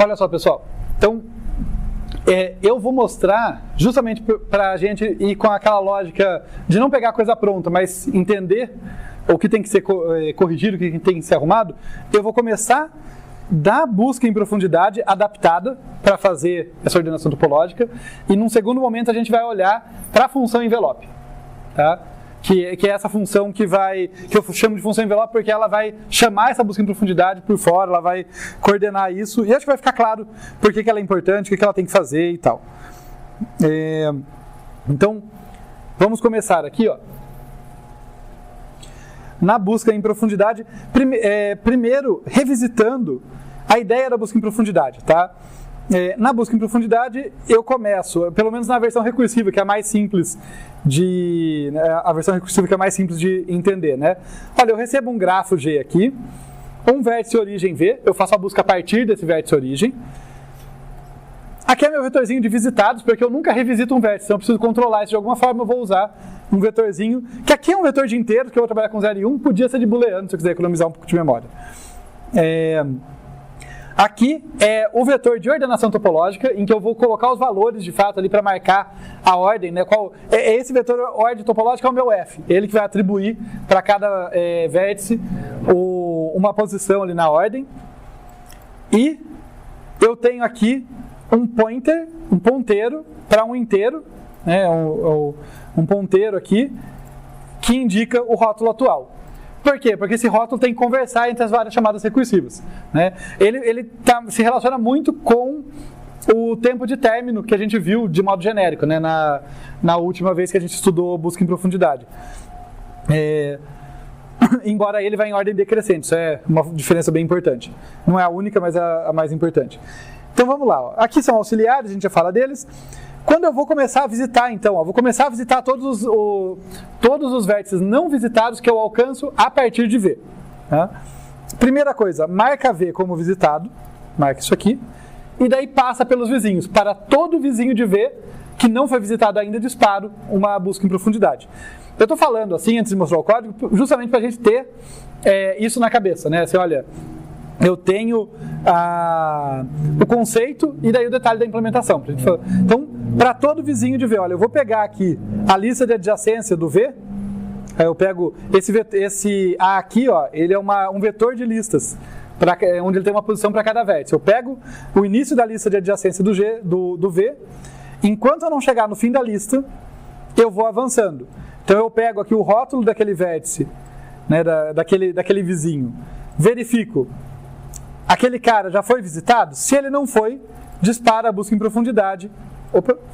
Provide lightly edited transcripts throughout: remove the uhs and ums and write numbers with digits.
Olha só, pessoal. Então, eu vou mostrar, justamente para a gente ir com aquela lógica de não pegar a coisa pronta, mas entender o que tem que ser corrigido, o que tem que ser arrumado. Eu vou começar da busca em profundidade adaptada para fazer essa ordenação topológica, e num segundo momento a gente vai olhar para a função envelope, tá? Que é essa função que eu chamo de função envelope porque ela vai chamar essa busca em profundidade por fora, ela vai coordenar isso, e acho que vai ficar claro por que ela é importante, o que ela tem que fazer e tal. Então, vamos começar aqui, ó. Na busca em profundidade, primeiro revisitando a ideia da busca em profundidade, tá? Na busca em profundidade, eu começo, pelo menos na versão recursiva, que é a mais simples de entender, né? Olha, eu recebo um grafo G aqui, um vértice origem V, eu faço a busca a partir desse vértice origem. Aqui é meu vetorzinho de visitados, porque eu nunca revisito um vértice, então eu preciso controlar isso de alguma forma, eu vou usar um vetorzinho, que aqui é um vetor de inteiros, que eu vou trabalhar com 0 e 1, podia ser de booleano, se eu quiser economizar um pouco de memória. Aqui é o vetor de ordenação topológica, em que eu vou colocar os valores de fato ali para marcar a ordem, né? Esse vetor ordem topológica é o meu F, ele que vai atribuir para cada vértice uma posição ali na ordem. E eu tenho aqui um ponteiro para um inteiro, né? Um ponteiro aqui que indica o rótulo atual. Por quê? Porque esse rótulo tem que conversar entre as várias chamadas recursivas, né? Ele se relaciona muito com o tempo de término que a gente viu de modo genérico, né? Na última vez que a gente estudou busca em profundidade. Embora ele vá em ordem decrescente, isso é uma diferença bem importante. Não é a única, mas é a mais importante. Então vamos lá, ó. Aqui são auxiliares, a gente já fala deles. Quando eu vou começar a visitar, então, vou começar a visitar todos os vértices não visitados que eu alcanço a partir de V. Tá? Primeira coisa, marca V como visitado, marca isso aqui, e daí passa pelos vizinhos. Para todo vizinho de V que não foi visitado ainda, disparo uma busca em profundidade. Eu estou falando assim, antes de mostrar o código, justamente para a gente ter isso na cabeça, né? Assim, olha, eu tenho o conceito e daí o detalhe da implementação. Então, para todo vizinho de V, olha, eu vou pegar aqui a lista de adjacência do V, aí eu pego esse A aqui, ó, ele é um vetor de listas, onde ele tem uma posição para cada vértice. Eu pego o início da lista de adjacência do V, enquanto eu não chegar no fim da lista, eu vou avançando. Então eu pego aqui o rótulo daquele vértice, né, daquele vizinho, verifico. Aquele cara já foi visitado? Se ele não foi, dispara a busca em profundidade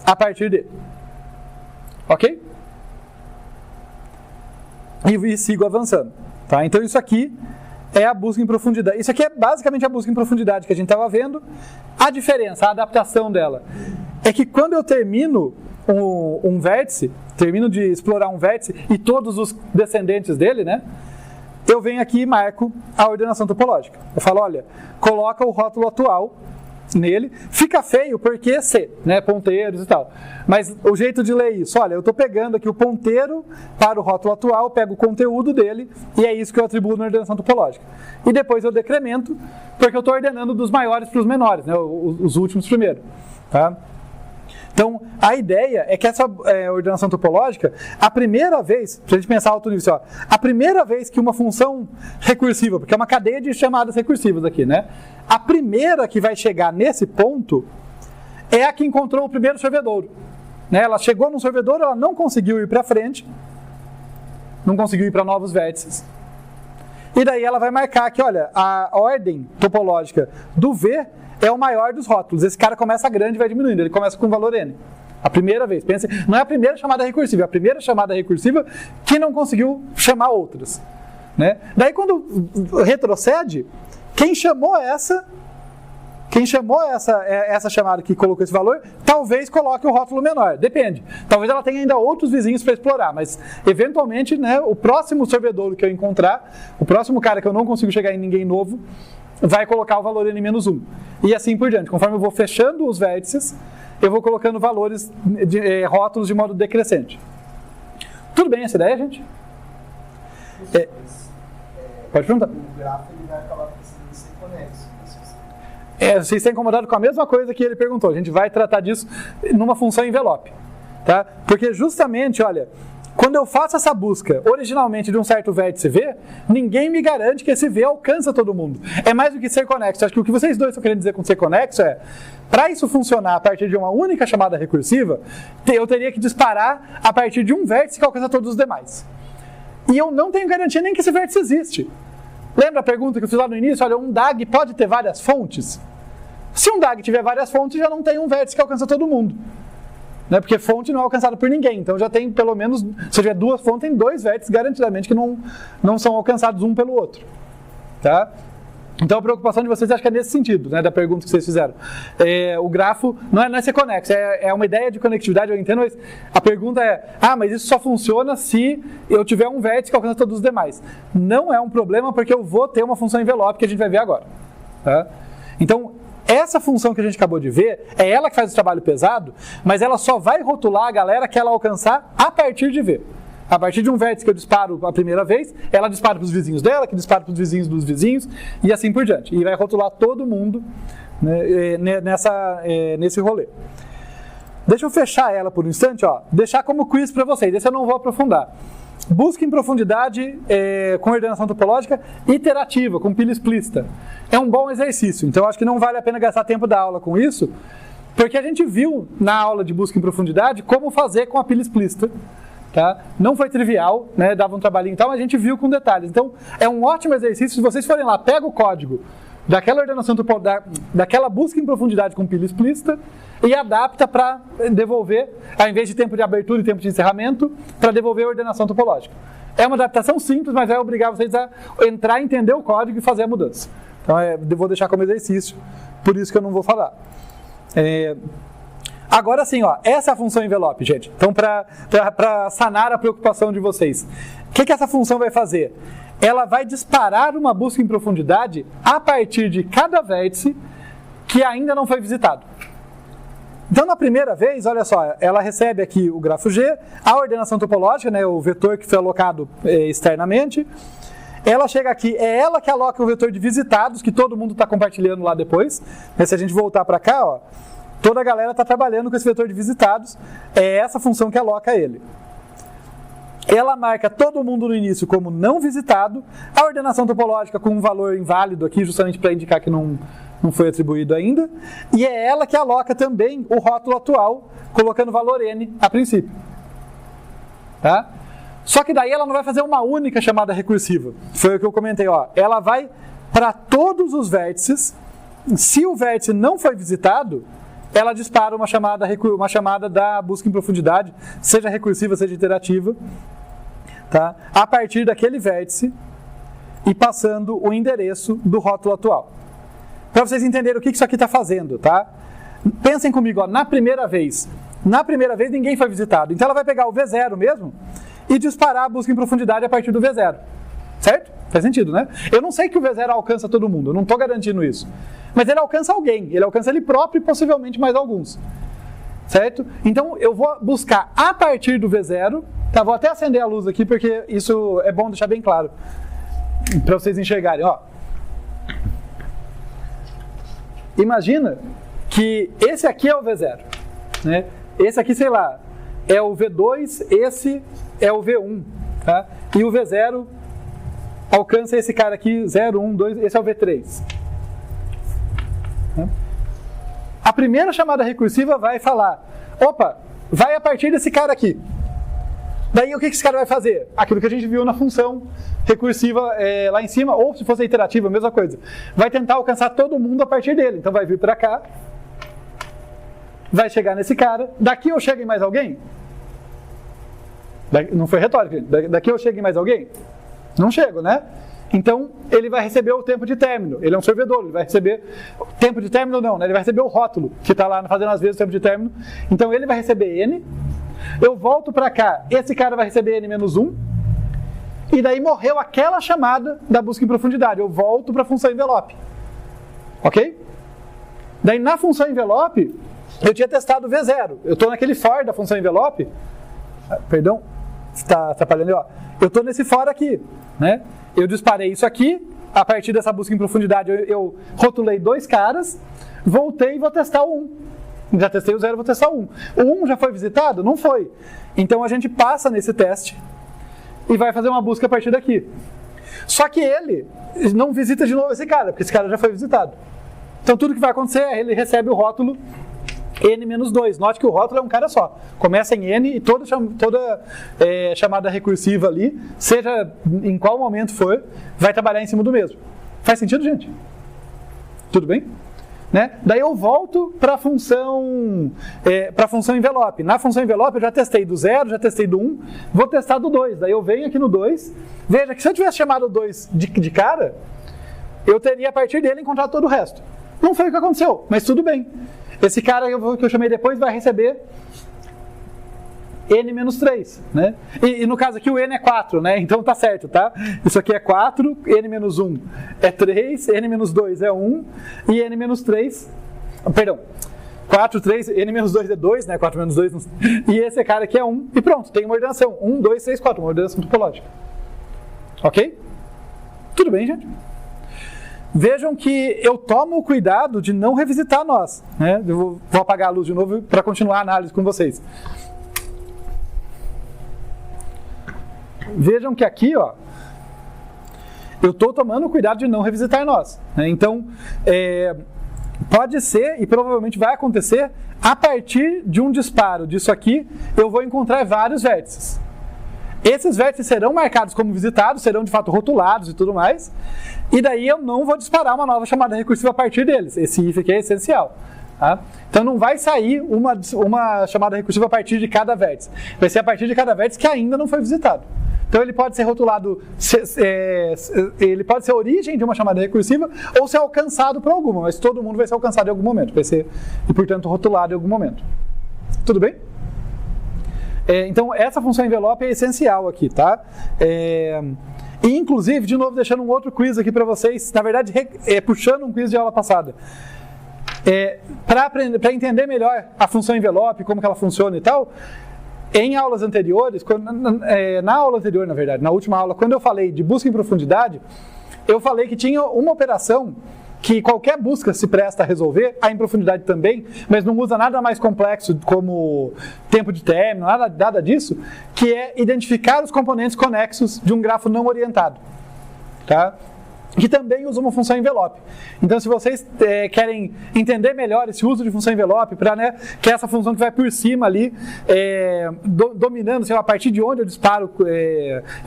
a partir dele. Ok? E sigo avançando. Tá? Então isso aqui é a busca em profundidade. Isso aqui é basicamente a busca em profundidade que a gente estava vendo. A diferença, a adaptação dela, é que quando eu termino um vértice, termino de explorar um vértice e todos os descendentes dele, né? Eu venho aqui e marco a ordenação topológica. Eu falo, olha, coloca o rótulo atual nele. Fica feio porque C, né, ponteiros e tal. Mas o jeito de ler isso, olha, eu estou pegando aqui o ponteiro para o rótulo atual, pego o conteúdo dele e é isso que eu atribuo na ordenação topológica. E depois eu decremento, porque eu estou ordenando dos maiores para os menores, né, os últimos primeiro. Tá? Então, a ideia é que essa ordenação topológica, a primeira vez, para a gente pensar alto nível, a primeira vez que uma função recursiva, porque é uma cadeia de chamadas recursivas aqui, né? A primeira que vai chegar nesse ponto é a que encontrou o primeiro sorvedouro. Né? Ela chegou no sorvedouro, ela não conseguiu ir para frente, não conseguiu ir para novos vértices. E daí ela vai marcar que, olha, a ordem topológica do V é o maior dos rótulos. Esse cara começa grande e vai diminuindo. Ele começa com o valor N. A primeira vez. Pense, não é a primeira chamada recursiva, é a primeira chamada recursiva que não conseguiu chamar outras. Né? Daí quando retrocede, quem chamou essa chamada que colocou esse valor, talvez coloque o rótulo menor. Depende. Talvez ela tenha ainda outros vizinhos para explorar, mas eventualmente, né, o próximo sorvedouro que eu encontrar, o próximo cara que eu não consigo chegar em ninguém novo, vai colocar o valor N-1. E assim por diante. Conforme eu vou fechando os vértices, eu vou colocando valores, rótulos de modo decrescente. Tudo bem essa ideia, gente? Pode perguntar. O grafo ele vai acabar precisando ser conexo. vocês estão incomodados com a mesma coisa que ele perguntou. A gente vai tratar disso numa função envelope. Tá? Porque justamente, olha, quando eu faço essa busca originalmente de um certo vértice V, ninguém me garante que esse V alcança todo mundo. É mais do que ser conexo. Acho que o que vocês dois estão querendo dizer com ser conexo é, para isso funcionar a partir de uma única chamada recursiva, eu teria que disparar a partir de um vértice que alcança todos os demais. E eu não tenho garantia nem que esse vértice existe. Lembra a pergunta que eu fiz lá no início? Olha, um DAG pode ter várias fontes? Se um DAG tiver várias fontes, já não tem um vértice que alcança todo mundo. Né? Porque fonte não é alcançada por ninguém. Então já tem pelo menos, se tiver duas fontes, tem dois vértices garantidamente que não são alcançados um pelo outro. Tá? Então a preocupação de vocês acho que é nesse sentido, né, da pergunta que vocês fizeram. O grafo não é ser conexo, é uma ideia de conectividade, eu entendo, mas a pergunta é, mas isso só funciona se eu tiver um vértice que alcança todos os demais. Não é um problema porque eu vou ter uma função envelope que a gente vai ver agora. Tá? Então, essa função que a gente acabou de ver, é ela que faz o trabalho pesado, mas ela só vai rotular a galera que ela alcançar a partir de V. A partir de um vértice que eu disparo a primeira vez, ela dispara para os vizinhos dela, que dispara para os vizinhos dos vizinhos, e assim por diante. E vai rotular todo mundo, né, nesse rolê. Deixa eu fechar ela por um instante, deixar como quiz para vocês, esse eu não vou aprofundar. Busca em profundidade com ordenação topológica iterativa, com pilha explícita. É um bom exercício, então acho que não vale a pena gastar tempo da aula com isso, porque a gente viu na aula de busca em profundidade como fazer com a pilha explícita. Tá? Não foi trivial, né? Dava um trabalhinho e tal, mas a gente viu com detalhes. Então, é um ótimo exercício. Se vocês forem lá, pega o código daquela ordenação daquela busca em profundidade com pilha explícita e adapta para devolver, ao invés de tempo de abertura e tempo de encerramento, para devolver a ordenação topológica. É uma adaptação simples, mas vai obrigar vocês a entrar, entender o código e fazer a mudança. Então, eu vou deixar como exercício, por isso que eu não vou falar. Agora sim, essa é a função envelope, gente. Então, para sanar a preocupação de vocês, o que essa função vai fazer? Ela vai disparar uma busca em profundidade a partir de cada vértice que ainda não foi visitado. Então, na primeira vez, olha só, ela recebe aqui o grafo G, a ordenação topológica, né, o vetor que foi alocado externamente. Ela chega aqui, é ela que aloca o vetor de visitados, que todo mundo está compartilhando lá depois. Se a gente voltar para cá, toda a galera está trabalhando com esse vetor de visitados, é essa função que aloca ele. Ela marca todo mundo no início como não visitado, a ordenação topológica com um valor inválido aqui, justamente para indicar que não foi atribuído ainda, e é ela que aloca também o rótulo atual, colocando valor n a princípio. Tá? Só que daí ela não vai fazer uma única chamada recursiva, foi o que eu comentei, ela vai para todos os vértices, se o vértice não foi visitado, ela dispara uma chamada da busca em profundidade, seja recursiva, seja iterativa, tá? A partir daquele vértice e passando o endereço do rótulo atual. Para vocês entenderem o que isso aqui está fazendo, tá? Pensem comigo, na primeira vez ninguém foi visitado, então ela vai pegar o V0 mesmo e disparar a busca em profundidade a partir do V0, certo? Faz sentido, né? Eu não sei que o V0 alcança todo mundo, eu não estou garantindo isso. Mas ele alcança alguém, ele alcança ele próprio e possivelmente mais alguns. Certo? Então eu vou buscar a partir do V0, tá? Vou até acender a luz aqui porque isso é bom deixar bem claro, para vocês enxergarem. Imagina que esse aqui é o V0, né? Esse aqui, sei lá, é o V2, esse é o V1, tá? E o V0 alcança esse cara aqui, 0, 1, 2, esse é o V3. A primeira chamada recursiva vai falar, vai a partir desse cara aqui. Daí o que esse cara vai fazer? Aquilo que a gente viu na função recursiva lá em cima, ou se fosse iterativa, a mesma coisa. Vai tentar alcançar todo mundo a partir dele. Então vai vir para cá, vai chegar nesse cara. Daqui eu chego em mais alguém? Não foi retórico, daqui eu chego em mais alguém? Não chego, né? Então, ele vai receber o tempo de término. Ele é um servidor, ele vai receber... Tempo de término não, né? Ele vai receber o rótulo, que está lá fazendo as vezes o tempo de término. Então, ele vai receber n. Eu volto para cá, esse cara vai receber n-1. E daí morreu aquela chamada da busca em profundidade. Eu volto para a função envelope. Ok? Daí, na função envelope, eu tinha testado o V0. Eu estou naquele for da função envelope. Perdão, está atrapalhando aí, Eu estou nesse for aqui, né? Eu disparei isso aqui, a partir dessa busca em profundidade, eu rotulei 2 caras, voltei e vou testar o 1. Já testei o 0, vou testar o 1. O 1 já foi visitado? Não foi. Então a gente passa nesse teste e vai fazer uma busca a partir daqui. Só que ele não visita de novo esse cara, porque esse cara já foi visitado. Então tudo que vai acontecer é ele recebe o rótulo n-2. Note que o rótulo é um cara só. Começa em n e toda chamada recursiva ali, seja em qual momento for, vai trabalhar em cima do mesmo. Faz sentido, gente? Tudo bem? Né? Daí eu volto para a função envelope. Na função envelope eu já testei do 0, já testei do 1, vou testar do 2. Daí eu venho aqui no 2. Veja que se eu tivesse chamado o 2 de cara, eu teria a partir dele encontrado todo o resto. Não foi o que aconteceu, mas tudo bem. Esse cara que eu chamei depois vai receber n-3, né? E no caso aqui o n é 4, né? Então tá certo, tá? Isso aqui é 4, n-1 é 3, n-2 é 1 e n-3... Perdão, 4, 3, n-2 é 2, né? 4 menos 2... E esse cara aqui é 1 e pronto, tem uma ordenação. 1, 2, 3, 4, uma ordenação topológica. Ok? Tudo bem, gente? Vejam que eu tomo o cuidado de não revisitar nós, né? Eu vou apagar a luz de novo para continuar a análise com vocês. Vejam que aqui, ó, eu estou tomando cuidado de não revisitar nós, né? Então, pode ser e provavelmente vai acontecer a partir de um disparo disso aqui, eu vou encontrar vários vértices. Esses vértices serão marcados como visitados, serão de fato rotulados e tudo mais, e daí eu não vou disparar uma nova chamada recursiva a partir deles. Esse if aqui é essencial. Tá? Então não vai sair uma chamada recursiva a partir de cada vértice. Vai ser a partir de cada vértice que ainda não foi visitado. Então ele pode ser rotulado, ele pode ser a origem de uma chamada recursiva ou ser alcançado por alguma, mas todo mundo vai ser alcançado em algum momento, vai ser, e portanto, rotulado em algum momento. Tudo bem? Então essa função envelope é essencial aqui, tá? E inclusive, de novo, deixando um outro quiz aqui para vocês, na verdade, puxando um quiz de aula passada. Para entender melhor a função envelope, como que ela funciona e tal, em aulas anteriores, na aula anterior, na verdade, na última aula, quando eu falei de busca em profundidade, eu falei que tinha uma operação que qualquer busca se presta a resolver, a em profundidade também, mas não usa nada mais complexo como tempo de término, nada disso, que é identificar os componentes conexos de um grafo não orientado, tá? Que também usa uma função envelope. Então, se vocês querem entender melhor esse uso de função envelope, que é essa função que vai por cima ali, dominando, sei lá, a partir de onde eu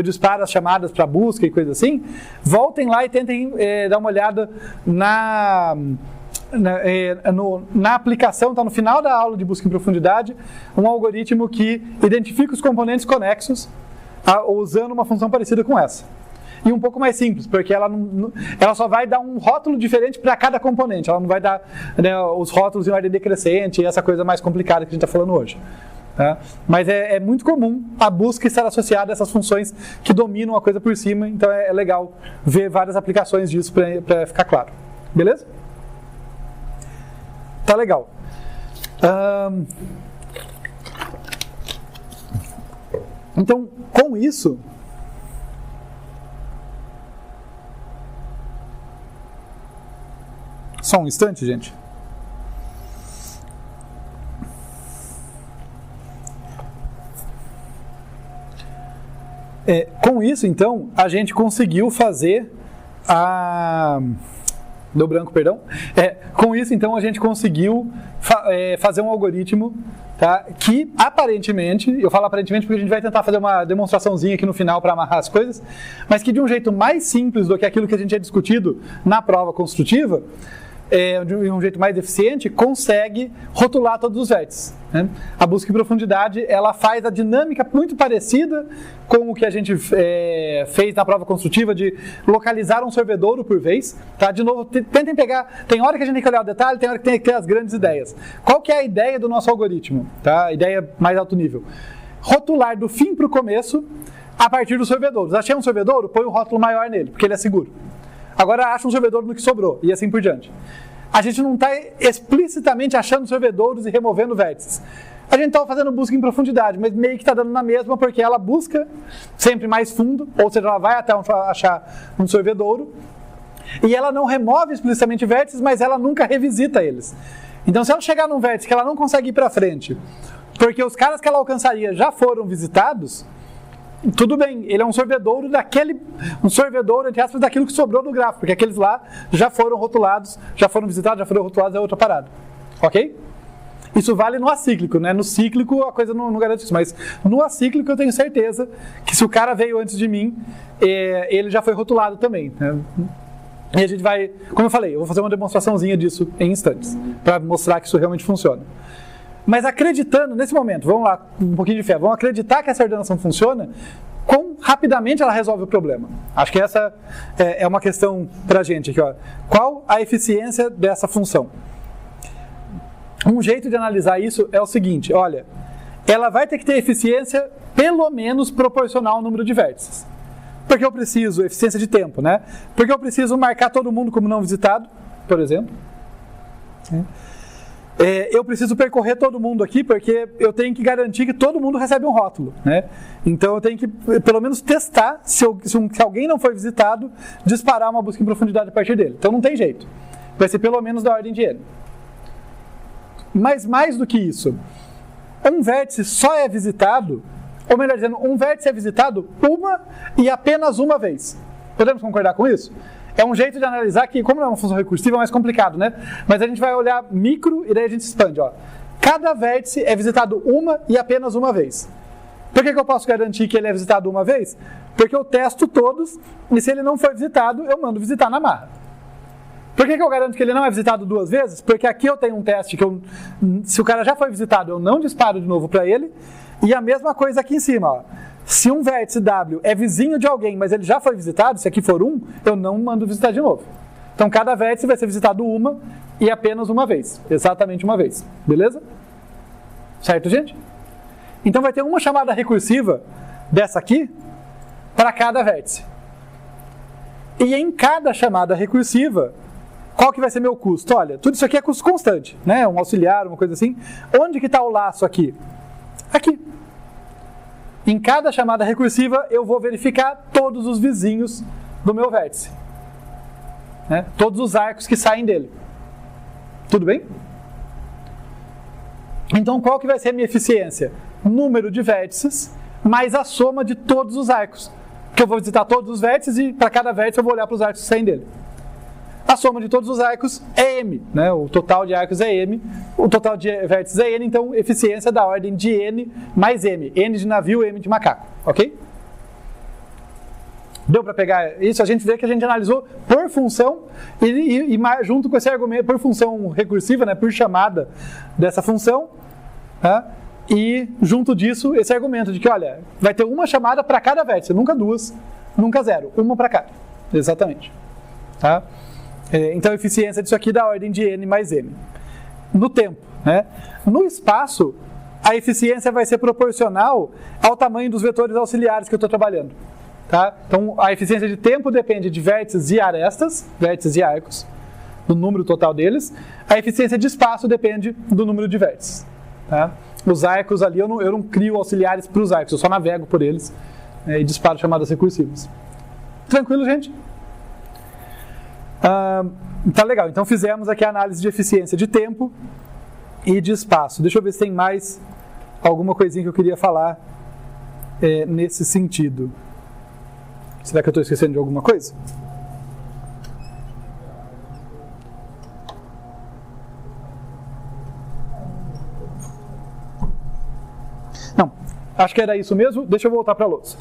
disparo as chamadas para busca e coisa assim, voltem lá e tentem dar uma olhada na aplicação, está no final da aula de busca em profundidade, um algoritmo que identifica os componentes conexos usando uma função parecida com essa. E um pouco mais simples, porque ela só vai dar um rótulo diferente para cada componente. Ela não vai dar, né, os rótulos em ordem decrescente e essa coisa mais complicada que a gente está falando hoje. Tá? Mas é muito comum a busca estar associada a essas funções que dominam a coisa por cima. Então é legal ver várias aplicações disso para ficar claro. Beleza? Tá legal. Então, com isso... Só um instante, gente. Com isso, então, a gente conseguiu fazer Deu branco, perdão. Com isso, então, a gente conseguiu fazer um algoritmo, tá, que aparentemente, eu falo aparentemente porque a gente vai tentar fazer uma demonstraçãozinha aqui no final para amarrar as coisas, mas que de um jeito mais simples do que aquilo que a gente tinha discutido na prova construtiva, de um jeito mais eficiente, consegue rotular todos os vértices, né? A busca em profundidade, ela faz a dinâmica muito parecida com o que a gente fez na prova construtiva de localizar um sorvedouro por vez, tá? De novo, tentem pegar, tem hora que a gente tem que olhar o detalhe, tem hora que tem que ter as grandes ideias. Qual que é a ideia do nosso algoritmo? Tá? A ideia mais alto nível. Rotular do fim para o começo a partir dos sorvedouros. Achei um sorvedouro, põe um rótulo maior nele, porque ele é seguro. Agora acha um sorvedouro no que sobrou, e assim por diante. A gente não está explicitamente achando sorvedouros e removendo vértices. A gente está fazendo busca em profundidade, mas meio que está dando na mesma, porque ela busca sempre mais fundo, ou seja, ela vai até achar um sorvedouro, E ela não remove explicitamente vértices, mas ela nunca revisita eles. Então, se ela chegar num vértice que ela não consegue ir para frente, porque os caras que ela alcançaria já foram visitados, tudo bem, ele é um sorvedouro entre aspas, daquilo que sobrou do gráfico, porque aqueles lá já foram rotulados, já foram visitados, já foram rotulados, é outra parada. Ok? Isso vale no acíclico, né? No cíclico a coisa não garante isso, mas no acíclico eu tenho certeza que se o cara veio antes de mim, ele já foi rotulado também, né? E a gente vai, como eu falei, eu vou fazer uma demonstraçãozinha disso em instantes, para mostrar que isso realmente funciona. Mas acreditando, nesse momento, vamos lá, um pouquinho de fé, vamos acreditar que essa ordenação funciona, quão rapidamente ela resolve o problema. Acho que essa é uma questão para a gente aqui, ó. Qual a eficiência dessa função? Um jeito de analisar isso é o seguinte, olha, ela vai ter que ter eficiência pelo menos proporcional ao número de vértices. Porque eu preciso, eficiência de tempo, né? Porque eu preciso marcar todo mundo como não visitado, por exemplo. Eu preciso percorrer todo mundo aqui, porque eu tenho que garantir que todo mundo recebe um rótulo, né? Então eu tenho que, pelo menos, testar, se alguém não foi visitado, disparar uma busca em profundidade a partir dele. Então não tem jeito. Vai ser pelo menos da ordem de N. Mas mais do que isso, um vértice só é visitado, ou melhor dizendo, um vértice é visitado uma e apenas uma vez. Podemos concordar com isso? É um jeito de analisar que, como não é uma função recursiva, é mais complicado, né? Mas a gente vai olhar micro e daí a gente expande, ó. Cada vértice é visitado uma e apenas uma vez. Por que eu posso garantir que ele é visitado uma vez? Porque eu testo todos e se ele não foi visitado, eu mando visitar na marra. Por que eu garanto que ele não é visitado duas vezes? Porque aqui eu tenho um teste que se o cara já foi visitado, eu não disparo de novo para ele. E a mesma coisa aqui em cima, ó. Se um vértice W é vizinho de alguém, mas ele já foi visitado, se aqui for um, eu não mando visitar de novo. Então cada vértice vai ser visitado uma e apenas uma vez. Exatamente uma vez. Beleza? Certo, gente? Então vai ter uma chamada recursiva dessa aqui para cada vértice. E em cada chamada recursiva, qual que vai ser meu custo? Olha, tudo isso aqui é custo constante, né? Um auxiliar, uma coisa assim. Onde que está o laço aqui? Aqui. Em cada chamada recursiva, eu vou verificar todos os vizinhos do meu vértice. Né? Todos os arcos que saem dele. Tudo bem? Então, qual que vai ser a minha eficiência? Número de vértices mais a soma de todos os arcos. Que eu vou visitar todos os vértices e para cada vértice eu vou olhar para os arcos que saem dele. A soma de todos os arcos é M, né? O total de arcos é M, o total de vértices é N, então eficiência da ordem de N mais M. N de navio, M de macaco, ok? Deu para pegar isso? A gente vê que a gente analisou por função e junto com esse argumento, por função recursiva, né? Por chamada dessa função, tá? E junto disso, esse argumento de que, olha, vai ter uma chamada para cada vértice, nunca duas, nunca zero, uma para cada. Exatamente. Tá? Então a eficiência disso aqui é da ordem de N mais M. No tempo, né? No espaço, a eficiência vai ser proporcional ao tamanho dos vetores auxiliares que eu estou trabalhando. Tá? Então a eficiência de tempo depende de vértices e arestas, vértices e arcos, do número total deles. A eficiência de espaço depende do número de vértices. Tá? Os arcos ali, eu não crio auxiliares para os arcos, eu só navego por eles, né, e disparo chamadas recursivas. Tranquilo, gente? Tá legal, então fizemos aqui a análise de eficiência de tempo e de espaço. Deixa eu ver se tem mais alguma coisinha que eu queria falar nesse sentido. Será que eu estou esquecendo de alguma coisa? Não, acho que era isso mesmo. Deixa eu voltar para a louça.